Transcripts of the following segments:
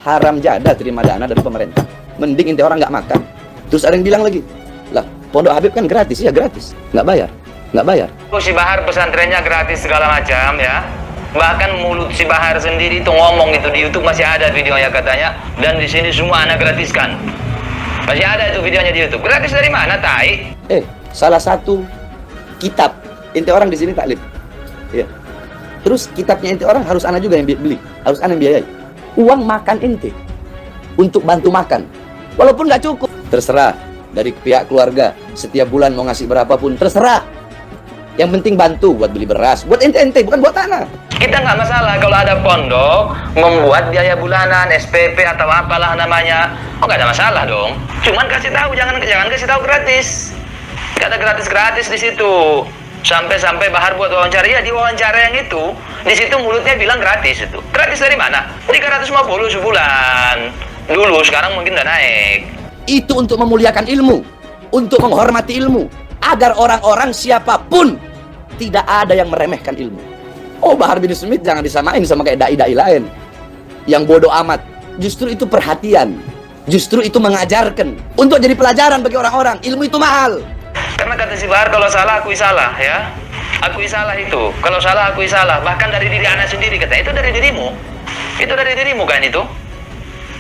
Haram jadah terima dana dari pemerintah. Mending inti orang nggak makan. Terus ada yang bilang lagi, lah Pondok Habib kan gratis. Ya gratis, nggak bayar. Si Bahar pesantrennya gratis segala macam ya. Bahkan mulut si Bahar sendiri itu ngomong itu di YouTube masih ada videonya katanya. Dan di sini semua anak gratiskan. Masih ada itu videonya di YouTube. Gratis dari mana, tai? Salah satu kitab inti orang di sini taklif. Ya. Terus kitabnya inti orang harus ana juga yang beli, harus ana yang biayai. Uang makan inti untuk bantu makan, walaupun nggak cukup, terserah dari pihak keluarga. Setiap bulan mau ngasih berapapun terserah. Yang penting bantu buat beli beras, buat ente, bukan buat anak. Kita nggak masalah kalau ada pondok membuat biaya bulanan, SPP atau apalah namanya. Oh, nggak ada masalah dong. Cuman kasih tahu, jangan kasih tahu gratis. Nggak ada gratis di situ. Sampai Bahar buat wawancara, ya di wawancara yang itu, di situ mulutnya bilang gratis itu. Gratis dari mana? 350 sebulan. Dulu, sekarang mungkin udah naik. Itu untuk memuliakan ilmu, untuk menghormati ilmu, agar orang-orang siapapun tidak ada yang meremehkan ilmu. Oh, Bahar bin Smith jangan disamain sama kayak dai-dai lain yang bodoh amat. Justru itu perhatian, justru itu mengajarkan untuk jadi pelajaran bagi orang-orang. Ilmu itu mahal. Karena kata si Bahar, kalau salah akui salah ya. Akui salah itu. Kalau salah akui salah. Bahkan dari diri anak sendiri katanya. Itu dari dirimu. Itu dari dirimu kan itu.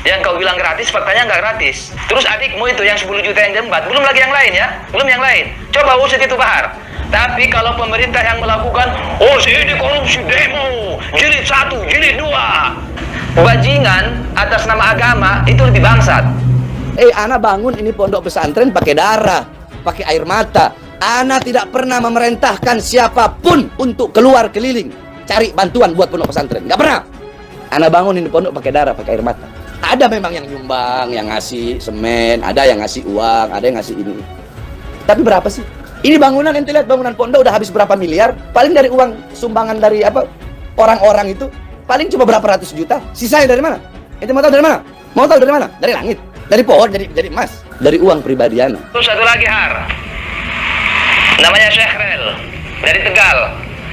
Yang kau bilang gratis, faktanya nggak gratis. Terus adikmu itu yang 10 juta yang jembat. Belum lagi yang lain ya. Belum yang lain. Coba usut itu Bahar. Tapi kalau pemerintah yang melakukan, oh sini korupsi demo, jilid 1, jilid 2. Bajingan atas nama agama itu lebih bangsat. Ana bangun ini pondok pesantren pakai darah, pakai air mata. Ana tidak pernah memerintahkan siapapun untuk keluar keliling cari bantuan buat pondok pesantren. Nggak pernah. Ana bangun ini pondok pakai darah, pakai air mata. Ada memang yang nyumbang, yang ngasih semen, ada yang ngasih uang, ada yang ngasih ini. Tapi berapa sih? Ini bangunan, ente lihat bangunan pondok udah habis berapa miliar? Paling dari uang sumbangan dari orang-orang itu paling cuma berapa ratus juta. Sisanya dari mana? Ente mau tahu dari mana? Mau tahu dari mana? Dari langit, dari pohon, jadi emas, dari uang pribadi ana. Terus satu lagi Har, namanya Syekh Rel dari Tegal,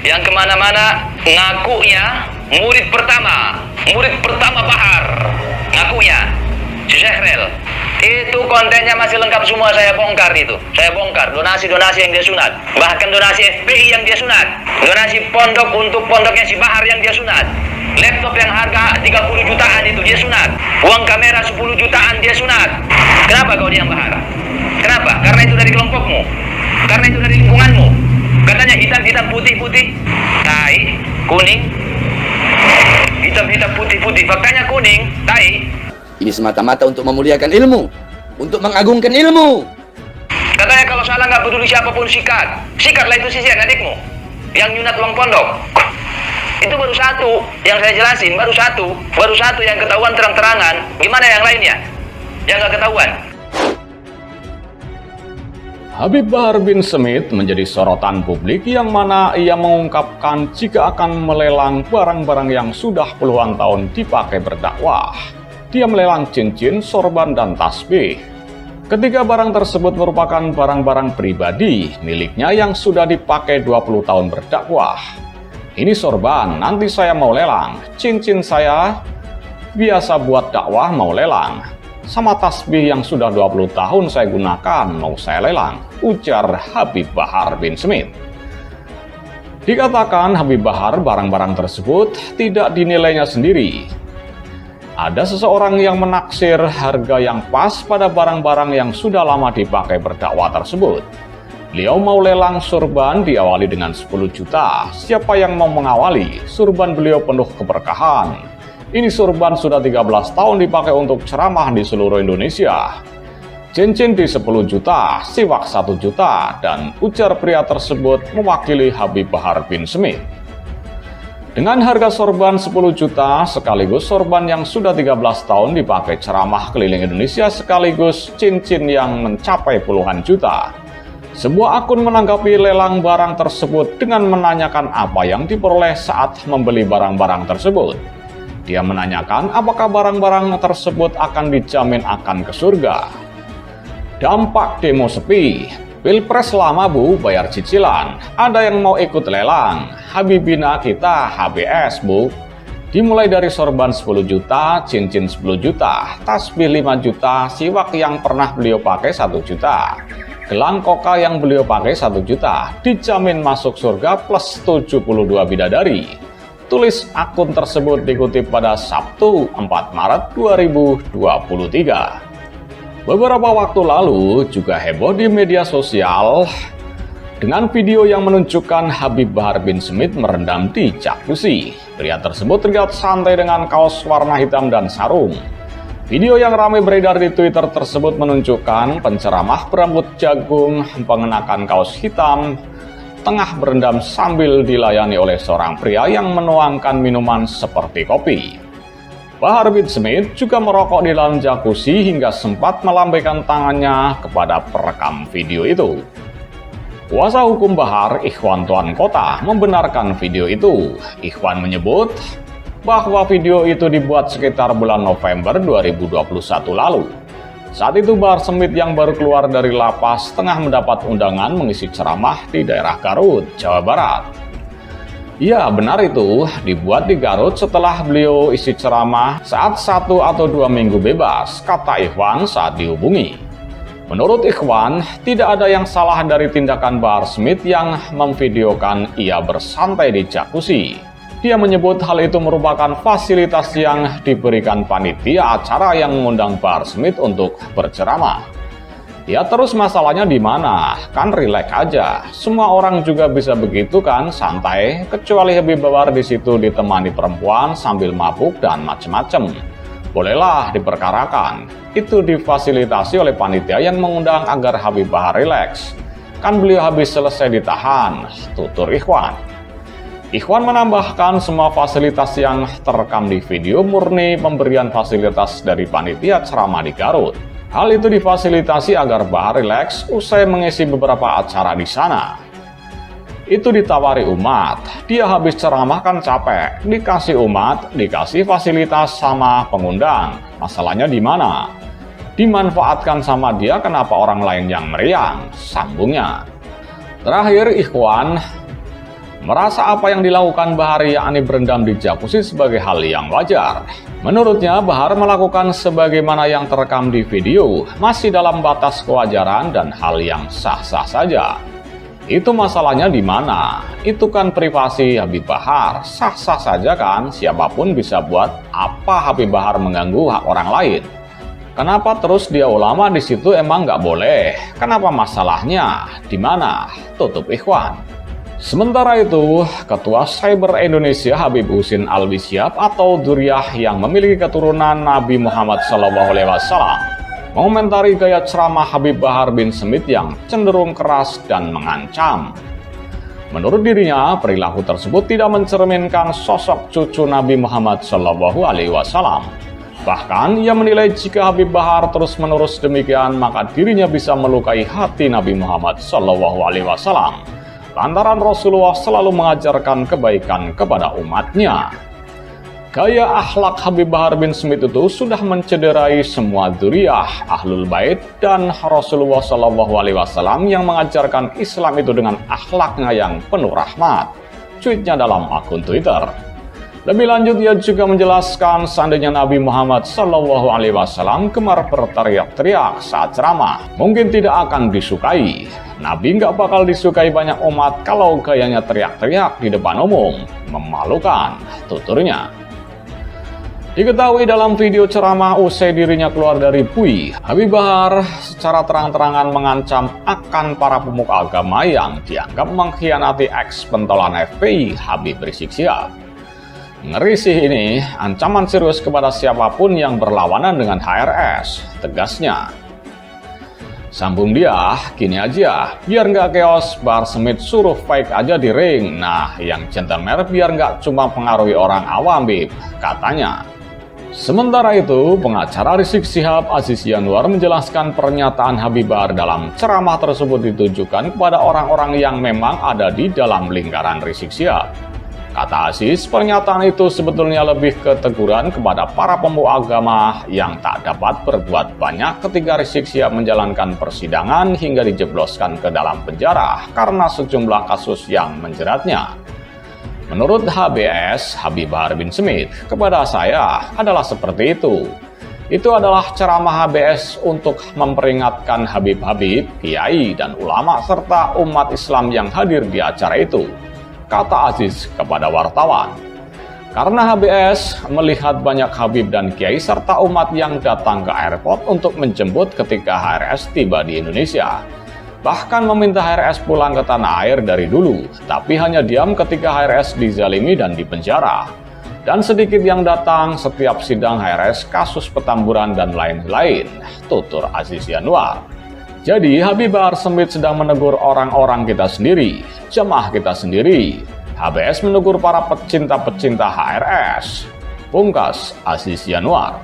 yang kemana-mana ngakunya murid pertama Bahar, ngakunya si Syekh Rel. Itu kontennya masih lengkap semua, saya bongkar itu. Saya bongkar donasi-donasi yang dia sunat. Bahkan donasi FPI yang dia sunat. Donasi pondok untuk pondoknya si Bahar yang dia sunat. Laptop yang harga 30 jutaan itu dia sunat. Uang kamera 10 jutaan dia sunat. Kenapa kau diam Bahar? Kenapa? Karena itu dari kelompokmu. Karena itu dari lingkunganmu. Katanya hitam-hitam putih-putih. Tai, kuning. Hitam-hitam putih-putih. Faktanya kuning, tai. Ini semata-mata untuk memuliakan ilmu, untuk mengagungkan ilmu. Katanya kalau salah nggak peduli siapapun sikat. Sikatlah itu sisian adikmu yang nyunat uang pondok. Itu baru satu yang saya jelasin, baru satu yang ketahuan terang-terangan. Gimana yang lainnya? Yang nggak ketahuan. Habib Bahar bin Smith menjadi sorotan publik yang mana ia mengungkapkan jika akan melelang barang-barang yang sudah puluhan tahun dipakai berdakwah. Dia melelang cincin, sorban, dan tasbih. Ketiga barang tersebut merupakan barang-barang pribadi miliknya yang sudah dipakai 20 tahun berdakwah. Ini sorban, nanti saya mau lelang. Cincin saya biasa buat dakwah mau lelang. Sama tasbih yang sudah 20 tahun saya gunakan mau saya lelang, ujar Habib Bahar bin Smith. Dikatakan Habib Bahar barang-barang tersebut tidak dinilainya sendiri. Ada seseorang yang menaksir harga yang pas pada barang-barang yang sudah lama dipakai berdakwah tersebut. Beliau mau lelang surban diawali dengan 10 juta. Siapa yang mau mengawali? Surban beliau penuh keberkahan. Ini surban sudah 13 tahun dipakai untuk ceramah di seluruh Indonesia. Cincin di 10 juta, siwak 1 juta, dan ujar pria tersebut mewakili Habib Bahar bin Smith. Dengan harga sorban 10 juta sekaligus sorban yang sudah 13 tahun dipakai ceramah keliling Indonesia sekaligus cincin yang mencapai puluhan juta. Sebuah akun menanggapi lelang barang tersebut dengan menanyakan apa yang diperoleh saat membeli barang-barang tersebut. Dia menanyakan apakah barang-barang tersebut akan dijamin akan ke surga. Dampak demo sepi. Pilpres lama Bu, bayar cicilan. Ada yang mau ikut lelang. Habibina kita HBS Bu. Dimulai dari sorban 10 juta, cincin 10 juta, tasbih 5 juta, siwak yang pernah beliau pakai 1 juta, gelang koka yang beliau pakai 1 juta, dijamin masuk surga plus 72 bidadari. Tulis akun tersebut dikutip pada Sabtu 4 Maret 2023. Beberapa waktu lalu juga heboh di media sosial dengan video yang menunjukkan Habib Bahar bin Smith merendam di jacuzzi. Pria tersebut terlihat santai dengan kaos warna hitam dan sarung. Video yang ramai beredar di Twitter tersebut menunjukkan penceramah berambut jagung mengenakan kaos hitam tengah berendam sambil dilayani oleh seorang pria yang menuangkan minuman seperti kopi. Bahar bin Smith juga merokok di dalam jacuzzi hingga sempat melambaikan tangannya kepada perekam video itu. Kuasa hukum Bahar, Ikhwan Tuan Kota, membenarkan video itu. Ikhwan menyebut bahwa video itu dibuat sekitar bulan November 2021 lalu. Saat itu Bahar Smith yang baru keluar dari lapas tengah mendapat undangan mengisi ceramah di daerah Garut, Jawa Barat. Ya, benar itu, dibuat di Garut setelah beliau isi ceramah saat 1 atau 2 minggu bebas, kata Ikhwan saat dihubungi. Menurut Ikhwan, tidak ada yang salah dari tindakan Bahar Smith yang memvideokan ia bersantai di jacuzzi. Dia menyebut hal itu merupakan fasilitas yang diberikan panitia acara yang mengundang Bahar Smith untuk berceramah. Ya terus masalahnya di mana? Kan rileks aja. Semua orang juga bisa begitu kan, santai. Kecuali Habib Bahar di situ ditemani perempuan sambil mabuk dan macem-macem. Bolehlah diperkarakan. Itu difasilitasi oleh panitia yang mengundang agar Habib Bahar rileks. Kan beliau habis selesai ditahan, tutur Ikhwan. Ikhwan menambahkan semua fasilitas yang terekam di video murni pemberian fasilitas dari panitia ceramah di Garut. Hal itu difasilitasi agar Bahar rileks usai mengisi beberapa acara di sana. Itu ditawari umat, dia habis ceramah kan capek, dikasih umat, dikasih fasilitas sama pengundang. Masalahnya di mana? Dimanfaatkan sama dia, kenapa orang lain yang meriang? Sambungnya. Terakhir, Ikhwan merasa apa yang dilakukan Bahar yakni berendam di jacuzzi sebagai hal yang wajar. Menurutnya, Bahar melakukan sebagaimana yang terekam di video, masih dalam batas kewajaran dan hal yang sah-sah saja. Itu masalahnya di mana? Itu kan privasi Habib Bahar, sah-sah saja kan, siapapun bisa buat apa Habib Bahar mengganggu hak orang lain. Kenapa terus dia ulama di situ emang nggak boleh? Kenapa masalahnya? Di mana? Tutup Ikhwan. Sementara itu, Ketua Cyber Indonesia Habib Husin Alwi-Syihab atau Duriyah yang memiliki keturunan Nabi Muhammad SAW mengomentari gaya ceramah Habib Bahar bin Smith yang cenderung keras dan mengancam. Menurut dirinya, perilaku tersebut tidak mencerminkan sosok cucu Nabi Muhammad SAW. Bahkan, ia menilai jika Habib Bahar terus-menerus demikian, maka dirinya bisa melukai hati Nabi Muhammad SAW. Lantaran Rasulullah selalu mengajarkan kebaikan kepada umatnya. Gaya akhlak Habib Bahar bin Smith itu sudah mencederai semua dzurriyyah, ahlul bait, dan Rasulullah SAW yang mengajarkan Islam itu dengan akhlaknya yang penuh rahmat. Tweetnya dalam akun Twitter. Lebih lanjut, ia juga menjelaskan seandainya Nabi Muhammad SAW gemar berteriak-teriak saat ceramah, mungkin tidak akan disukai. Nabi nggak bakal disukai banyak umat kalau gayanya teriak-teriak di depan umum. Memalukan, tuturnya. Diketahui dalam video ceramah usai dirinya keluar dari bui, Habib Bahar secara terang-terangan mengancam akan para pemuka agama yang dianggap mengkhianati eks-pentolan FPI Habib Rizik Syihab. Ngeri sih ini, ancaman serius kepada siapapun yang berlawanan dengan HRS, tegasnya. Sambung dia, gini aja, biar nggak chaos, Bahar Smith suruh fight aja di ring. Nah, yang gentleman biar nggak cuma pengaruhi orang awam, Bib, katanya. Sementara itu, pengacara Rizik Syihab Aziz Yanuar menjelaskan pernyataan Habib Bahar dalam ceramah tersebut ditujukan kepada orang-orang yang memang ada di dalam lingkaran Rizik Syihab. Kata Aziz, pernyataan itu sebetulnya lebih ke teguran kepada para pemuka agama yang tak dapat berbuat banyak ketika Rizik Syihab menjalankan persidangan hingga dijebloskan ke dalam penjara karena sejumlah kasus yang menjeratnya. Menurut HBS, Habib Bahar bin Smith, kepada saya adalah seperti itu. Itu adalah ceramah HBS untuk memperingatkan Habib-Habib, Kiai, dan ulama serta umat Islam yang hadir di acara itu, kata Aziz kepada wartawan. Karena HBS melihat banyak Habib dan Kiai serta umat yang datang ke airport untuk menjemput ketika HRS tiba di Indonesia. Bahkan meminta HRS pulang ke tanah air dari dulu, tapi hanya diam ketika HRS dizalimi dan dipenjara. Dan sedikit yang datang setiap sidang HRS, kasus Petamburan dan lain-lain, tutur Aziz Yanuar. Jadi Habib Bahar Smith sedang menegur orang-orang kita sendiri, jemaah kita sendiri. HBS menegur para pecinta-pecinta HRS. Pungkas Aziz Yanuar.